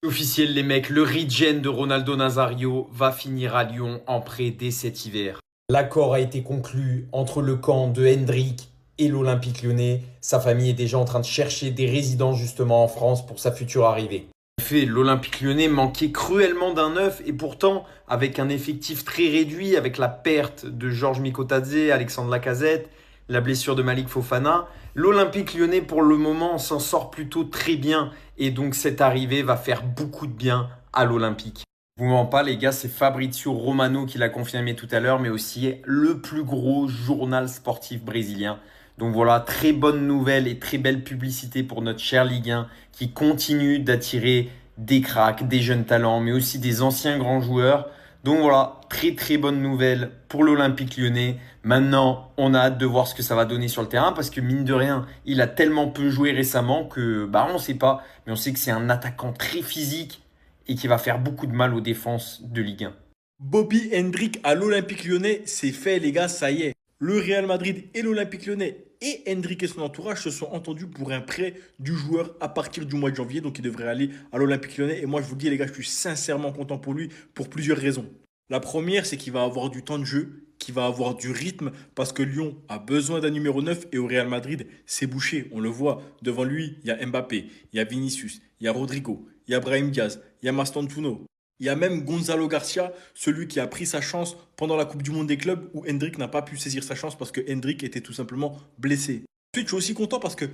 Officiel les mecs, le regen de Ronaldo Nazario va finir à Lyon en prêt dès cet hiver. L'accord a été conclu entre le camp de Hendrik et l'Olympique Lyonnais. Sa famille est déjà en train de chercher des résidences justement en France pour sa future arrivée. En effet, l'Olympique Lyonnais manquait cruellement d'un neuf et pourtant, avec un effectif très réduit, avec la perte de Georges Mikotadze, Alexandre Lacazette, la blessure de Malik Fofana, l'Olympique Lyonnais pour le moment s'en sort plutôt très bien et donc cette arrivée va faire beaucoup de bien à l'Olympique. Je vous mens pas les gars, c'est Fabrizio Romano qui l'a confirmé tout à l'heure, mais aussi le plus gros journal sportif brésilien. Donc voilà, très bonne nouvelle et très belle publicité pour notre cher Ligue 1 qui continue d'attirer des cracks, des jeunes talents, mais aussi des anciens grands joueurs. Donc voilà, très très bonne nouvelle pour l'Olympique Lyonnais. Maintenant, on a hâte de voir ce que ça va donner sur le terrain parce que mine de rien, il a tellement peu joué récemment que on ne sait pas, mais on sait que c'est un attaquant très physique et qui va faire beaucoup de mal aux défenses de Ligue 1. Bobby Hendrick à l'Olympique Lyonnais, c'est fait les gars, ça y est. Le Real Madrid et l'Olympique Lyonnais et Hendrick et son entourage se sont entendus pour un prêt du joueur à partir du mois de janvier. Donc il devrait aller à l'Olympique Lyonnais. Et moi je vous le dis les gars, je suis sincèrement content pour lui pour plusieurs raisons. La première, c'est qu'il va avoir du temps de jeu, qu'il va avoir du rythme parce que Lyon a besoin d'un numéro 9 et au Real Madrid, c'est bouché. On le voit. Devant lui, il y a Mbappé, il y a Vinicius, il y a Rodrigo, il y a Brahim Diaz, il y a Mastantuono. Il y a même Gonzalo Garcia, celui qui a pris sa chance pendant la Coupe du Monde des clubs où Hendrick n'a pas pu saisir sa chance parce que Hendrick était tout simplement blessé. Ensuite, je suis aussi content parce que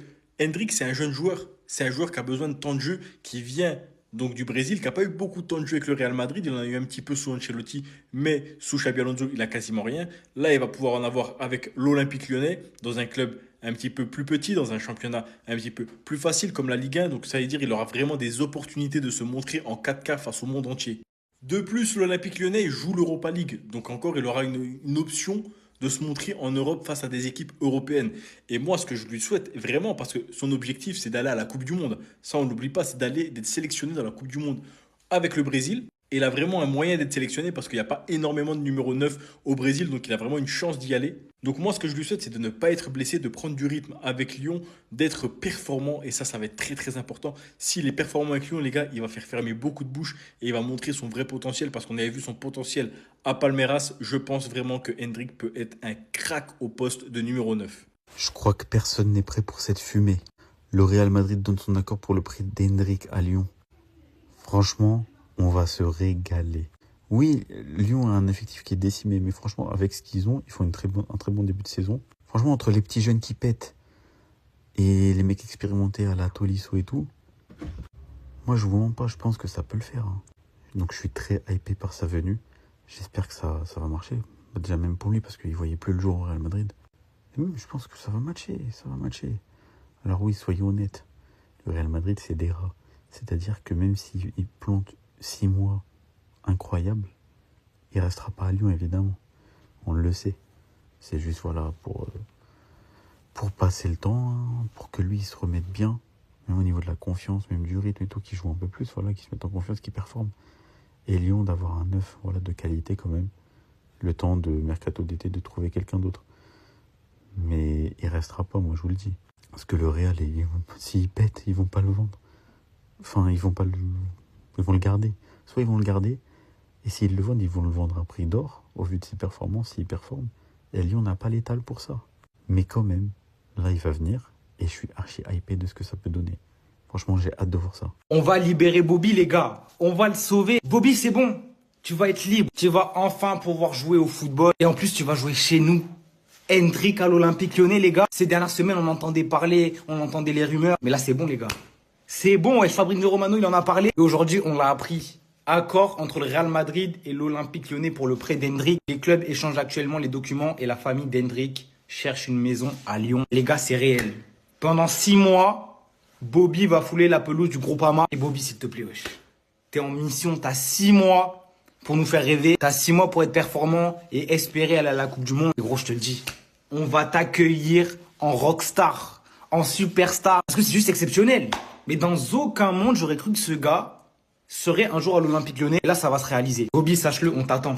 Hendrick, c'est un jeune joueur. C'est un joueur qui a besoin de temps de jeu, qui vient donc du Brésil, qui n'a pas eu beaucoup de temps de jeu avec le Real Madrid. Il en a eu un petit peu sous Ancelotti, mais sous Xabi Alonso, il a quasiment rien. Là, il va pouvoir en avoir avec l'Olympique Lyonnais, dans un club un petit peu plus petit, dans un championnat un petit peu plus facile comme la Ligue 1. Donc ça veut dire qu'il aura vraiment des opportunités de se montrer en 4K face au monde entier. De plus, l'Olympique Lyonnais joue l'Europa League. Donc encore, il aura une option de se montrer en Europe face à des équipes européennes. Et moi, ce que je lui souhaite vraiment, parce que son objectif, c'est d'aller à la Coupe du Monde. Ça, on n'oublie pas, c'est d'être sélectionné dans la Coupe du Monde avec le Brésil. Et il a vraiment un moyen d'être sélectionné parce qu'il n'y a pas énormément de numéro 9 au Brésil. Donc il a vraiment une chance d'y aller. Donc moi, ce que je lui souhaite, c'est de ne pas être blessé, de prendre du rythme avec Lyon, d'être performant. Et ça va être très très important. S'il est performant avec Lyon, les gars, il va faire fermer beaucoup de bouches et il va montrer son vrai potentiel parce qu'on avait vu son potentiel à Palmeiras. Je pense vraiment que Hendrick peut être un crack au poste de numéro 9. Je crois que personne n'est prêt pour cette fumée. Le Real Madrid donne son accord pour le prix d'Hendrick à Lyon. Franchement, on va se régaler. Oui, Lyon a un effectif qui est décimé, mais franchement, avec ce qu'ils ont, ils font un très bon début de saison. Franchement, entre les petits jeunes qui pètent et les mecs expérimentés à la Tolisso et tout, moi, je vous mens pas, je pense que ça peut le faire. Donc, je suis très hypé par sa venue. J'espère que ça va marcher. Déjà, même pour lui, parce qu'il voyait plus le jour au Real Madrid. Et même, je pense que ça va matcher, Alors oui, soyons honnêtes. Le Real Madrid, c'est des rats. C'est-à-dire que même s'il plante 6 mois incroyables, il restera pas à Lyon, évidemment. On le sait. C'est juste, voilà, pour passer le temps, hein, pour que lui, il se remette bien. Même au niveau de la confiance, même du rythme et tout, qu'il joue un peu plus, voilà, qu'il se mette en confiance, qu'il performe. Et Lyon, d'avoir un neuf, voilà, de qualité quand même. Le temps de mercato d'été de trouver quelqu'un d'autre. Mais il restera pas, moi, je vous le dis. Parce que le Real, s'il pète, ils vont pas le vendre. Enfin, ils vont le garder. Soit ils vont le garder, et s'ils le vendent, ils vont le vendre à prix d'or, au vu de ses performances, s'il performe. Et Lyon n'a pas l'étal pour ça. Mais quand même, là, il va venir, et je suis archi hypé de ce que ça peut donner. Franchement, j'ai hâte de voir ça. On va libérer Bobby, les gars. On va le sauver. Bobby, c'est bon. Tu vas être libre. Tu vas enfin pouvoir jouer au football. Et en plus, tu vas jouer chez nous. Hendrick à l'Olympique Lyonnais, les gars. Ces dernières semaines, on entendait parler, on entendait les rumeurs. Mais là, c'est bon, les gars. C'est bon. Et Fabrizio Romano, il en a parlé. Et aujourd'hui, on l'a appris. Accord entre le Real Madrid et l'Olympique Lyonnais pour le prêt d'Hendrick. Les clubs échangent actuellement les documents et la famille d'Hendrick cherche une maison à Lyon. Les gars, c'est réel. Pendant 6 mois, Bobby va fouler la pelouse du Groupama. Et Bobby, s'il te plaît, wesh. T'es en mission, t'as 6 mois pour nous faire rêver. T'as 6 mois pour être performant et espérer aller à la Coupe du Monde. Et gros, je te le dis, on va t'accueillir en rockstar, en superstar. Parce que c'est juste exceptionnel. Mais dans aucun monde, j'aurais cru que ce gars serait un jour à l'Olympique Lyonnais. Et là, ça va se réaliser. Bobby, sache-le, on t'attend.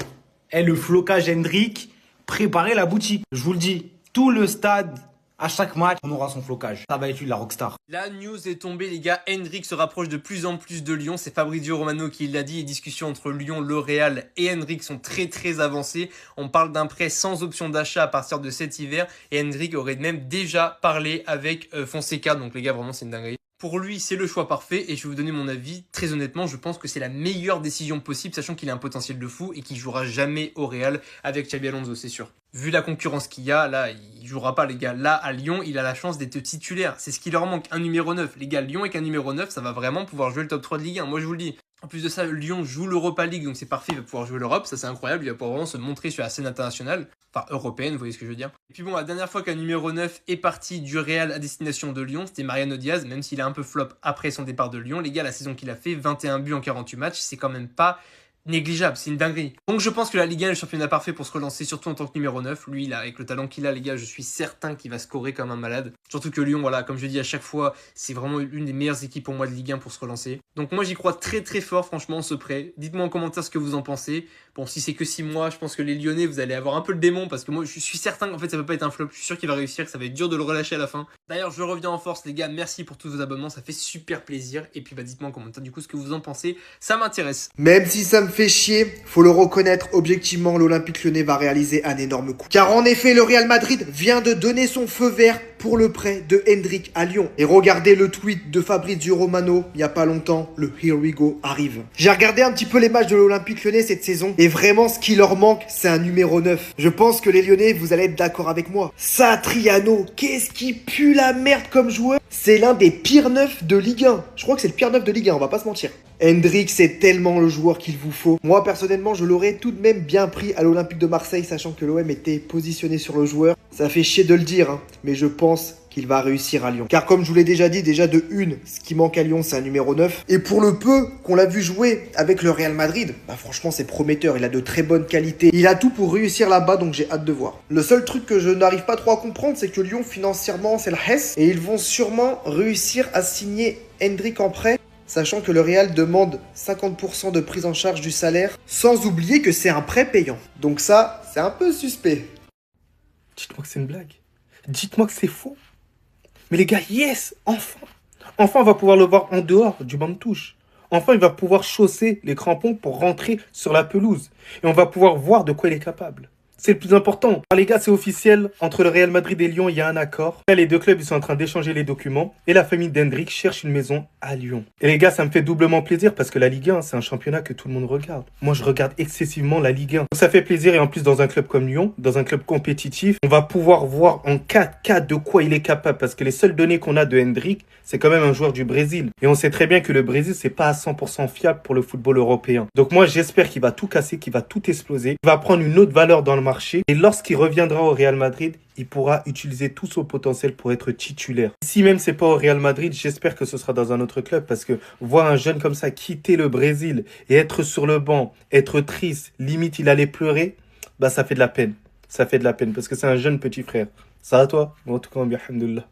Et le flocage Hendrick, préparez la boutique. Je vous le dis, tout le stade À chaque match, on aura son flocage. Ça va être lui la rockstar. La news est tombée, les gars. Hendrik se rapproche de plus en plus de Lyon. C'est Fabrizio Romano qui l'a dit. Les discussions entre Lyon, le Real et Hendrik sont très très avancées. On parle d'un prêt sans option d'achat à partir de cet hiver. Et Hendrik aurait même déjà parlé avec Fonseca. Donc les gars, vraiment, c'est une dinguerie. Pour lui, c'est le choix parfait et je vais vous donner mon avis. Très honnêtement, je pense que c'est la meilleure décision possible, sachant qu'il a un potentiel de fou et qu'il jouera jamais au Real avec Xabi Alonso, c'est sûr. Vu la concurrence qu'il y a, là, il jouera pas, les gars. Là, à Lyon, il a la chance d'être titulaire. C'est ce qui leur manque, un numéro 9. Les gars, Lyon avec un numéro 9, ça va vraiment pouvoir jouer le top 3 de Ligue 1. Moi, je vous le dis. En plus de ça, Lyon joue l'Europa League, donc c'est parfait, il va pouvoir jouer l'Europe, ça c'est incroyable, il va pouvoir vraiment se montrer sur la scène internationale, enfin européenne, vous voyez ce que je veux dire. Et puis bon, la dernière fois qu'un numéro 9 est parti du Real à destination de Lyon, c'était Mariano Diaz, même s'il a un peu flop après son départ de Lyon. Les gars, la saison qu'il a fait, 21 buts en 48 matchs, c'est quand même pas négligeable, c'est une dinguerie. Donc je pense que la Ligue 1 est le championnat parfait pour se relancer, surtout en tant que numéro 9. Lui, là, avec le talent qu'il a, les gars, je suis certain qu'il va scorer comme un malade. Surtout que Lyon, voilà, comme je dis à chaque fois, c'est vraiment une des meilleures équipes pour moi de Ligue 1 pour se relancer. Donc moi, j'y crois très très fort, franchement, ce prêt. Dites-moi en commentaire ce que vous en pensez. Bon, si c'est que 6 mois, je pense que les Lyonnais, vous allez avoir un peu le démon, parce que moi, je suis certain qu'en fait, ça peut pas être un flop. Je suis sûr qu'il va réussir, que ça va être dur de le relâcher à la fin. D'ailleurs, je reviens en force, les gars. Merci pour tous vos abonnements, ça fait super plaisir. Et puis, bah, dites-moi en commentaire du coup ce que vous en pensez. Ça m'intéresse. Même si ça me fait chier, faut le reconnaître, objectivement, l'Olympique Lyonnais va réaliser un énorme coup. Car en effet, le Real Madrid vient de donner son feu vert pour le prêt de Hendrik à Lyon. Et regardez le tweet de Fabrizio Romano, il n'y a pas longtemps, le Here We Go arrive. J'ai regardé un petit peu les matchs de l'Olympique Lyonnais cette saison, et vraiment ce qui leur manque, c'est un numéro 9. Je pense que les Lyonnais, vous allez être d'accord avec moi. Satriano, qu'est-ce qui pue la merde comme joueur. C'est l'un des pires neufs de Ligue 1. Je crois que c'est le pire neuf de Ligue 1, on va pas se mentir. Hendrik, c'est tellement le joueur qu'il vous faut. Moi, personnellement, je l'aurais tout de même bien pris à l'Olympique de Marseille, sachant que l'OM était positionné sur le joueur. Ça fait chier de le dire, hein, mais je pense qu'il va réussir à Lyon. Car comme je vous l'ai déjà dit, déjà de une, ce qui manque à Lyon, c'est un numéro 9. Et pour le peu qu'on l'a vu jouer avec le Real Madrid, bah franchement, c'est prometteur. Il a de très bonnes qualités. Il a tout pour réussir là-bas, donc j'ai hâte de voir. Le seul truc que je n'arrive pas trop à comprendre, c'est que Lyon, financièrement, c'est le Hess. Et ils vont sûrement réussir à signer Hendrik en prêt, sachant que le Real demande 50% de prise en charge du salaire, sans oublier que c'est un prêt payant. Donc ça, c'est un peu suspect. Dites-moi que c'est une blague. Dites-moi que c'est faux. Mais les gars, yes, enfin. Enfin, on va pouvoir le voir en dehors du banc de touche. Enfin, il va pouvoir chausser les crampons pour rentrer sur la pelouse. Et on va pouvoir voir de quoi il est capable. C'est le plus important. Alors, les gars, c'est officiel. Entre le Real Madrid et Lyon, il y a un accord. Là, les deux clubs, ils sont en train d'échanger les documents. Et la famille d'Hendrik cherche une maison à Lyon. Et les gars, ça me fait doublement plaisir parce que la Ligue 1, c'est un championnat que tout le monde regarde. Moi, je regarde excessivement la Ligue 1. Donc, ça fait plaisir. Et en plus, dans un club comme Lyon, dans un club compétitif, on va pouvoir voir en 4K de quoi il est capable. Parce que les seules données qu'on a de Hendrik, c'est quand même un joueur du Brésil. Et on sait très bien que le Brésil, c'est pas à 100% fiable pour le football européen. Donc moi, j'espère qu'il va tout casser, qu'il va tout exploser. Il va prendre une autre valeur dans le marché. Et lorsqu'il reviendra au Real Madrid, il pourra utiliser tout son potentiel pour être titulaire. Si même c'est pas au Real Madrid, j'espère que ce sera dans un autre club. Parce que voir un jeune comme ça quitter le Brésil et être sur le banc, être triste, limite il allait pleurer, bah ça fait de la peine. Ça fait de la peine parce que c'est un jeune petit frère. Ça va toi? En tout cas, bien, alhamdoulilah.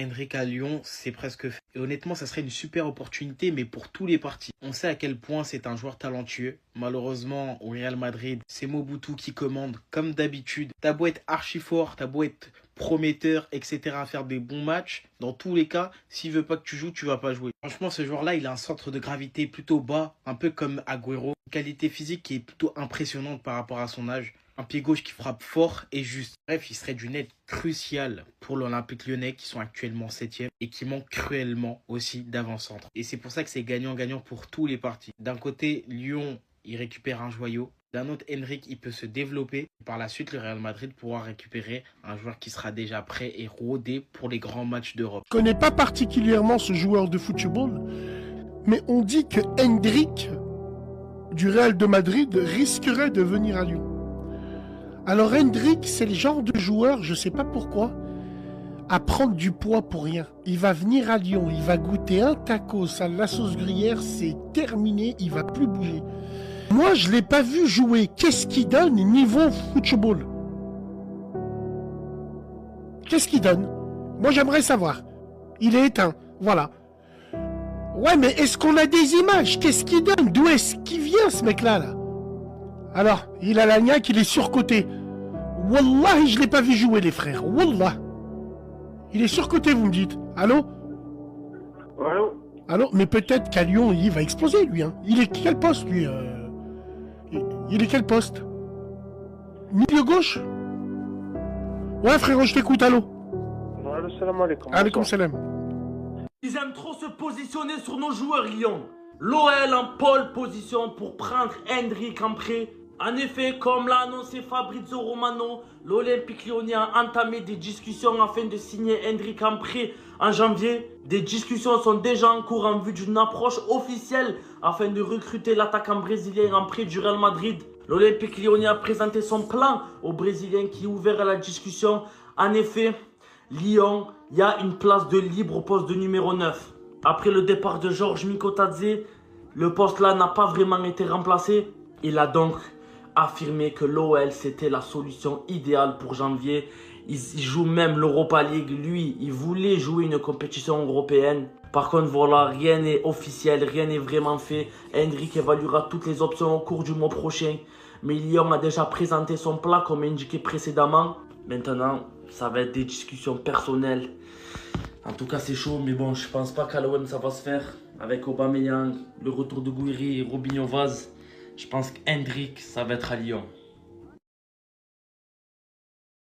Hendrik à Lyon, c'est presque fait. Et honnêtement, ça serait une super opportunité, mais pour tous les partis. On sait à quel point c'est un joueur talentueux. Malheureusement, au Real Madrid, c'est Mobutu qui commande, comme d'habitude. T'as beau être archi fort, t'as beau être prometteur, etc., à faire des bons matchs. Dans tous les cas, s'il veut pas que tu joues, tu vas pas jouer. Franchement, ce joueur-là, il a un centre de gravité plutôt bas, un peu comme Agüero. Une qualité physique qui est plutôt impressionnante par rapport à son âge. Un pied gauche qui frappe fort et juste. Bref, il serait d'une aide cruciale pour l'Olympique Lyonnais qui sont actuellement 7e et qui manquent cruellement aussi d'avant-centre. Et c'est pour ça que c'est gagnant-gagnant pour tous les partis. D'un côté, Lyon, il récupère un joyau. D'un autre, Hendrik, il peut se développer. Par la suite, le Real Madrid pourra récupérer un joueur qui sera déjà prêt et rodé pour les grands matchs d'Europe. Je ne connais pas particulièrement ce joueur de football, mais on dit que Hendrik, du Real de Madrid, risquerait de venir à Lyon. Alors Hendrik, c'est le genre de joueur, je ne sais pas pourquoi, à prendre du poids pour rien. Il va venir à Lyon, il va goûter un tacos à la sauce gruyère, c'est terminé, il va plus bouger. Moi, je ne l'ai pas vu jouer. Qu'est-ce qu'il donne niveau football? Qu'est-ce qu'il donne? Moi, j'aimerais savoir. Il est éteint, voilà. Ouais, mais est-ce qu'on a des images? Qu'est-ce qu'il donne? D'où est-ce qu'il vient, ce mec-là, là? Alors, il a la niaque, il est surcoté. Wallah, je l'ai pas vu jouer, les frères. Wallah. Il est surcoté, vous me dites. Allô? Allô? Allô? Mais peut-être qu'à Lyon, il va exploser, lui. Hein. Il est quel poste, lui il est quel poste? Milieu gauche? Ouais, frérot, je t'écoute, allô? Allô, salam alaikum. Alaikum salam. Ils aiment trop se positionner sur nos joueurs Lyon. L'OL en pole position pour prendre Endrick en prêt. En effet, comme l'a annoncé Fabrizio Romano, l'Olympique Lyonnais a entamé des discussions afin de signer Endrick en prêt en janvier. Des discussions sont déjà en cours en vue d'une approche officielle afin de recruter l'attaquant brésilien en prêt du Real Madrid. L'Olympique Lyonnais a présenté son plan au Brésilien qui est ouvert à la discussion. En effet, Lyon, il y a une place de libre au poste de numéro 9. Après le départ de Georges Mikotadze, le poste là n'a pas vraiment été remplacé. Il a donc affirmé que l'OL c'était la solution idéale pour janvier. Il joue même l'Europa League. Lui, il voulait jouer une compétition européenne. Par contre, voilà, rien n'est officiel, rien n'est vraiment fait. Endrick évaluera toutes les options au cours du mois prochain. Mais Lyon a déjà présenté son plan comme indiqué précédemment. Maintenant, ça va être des discussions personnelles. En tout cas, c'est chaud, mais bon, je pense pas qu'à l'OM ça va se faire. Avec Aubameyang, le retour de Gouiri et Robinho Vaz, je pense qu'Endrick, ça va être à Lyon.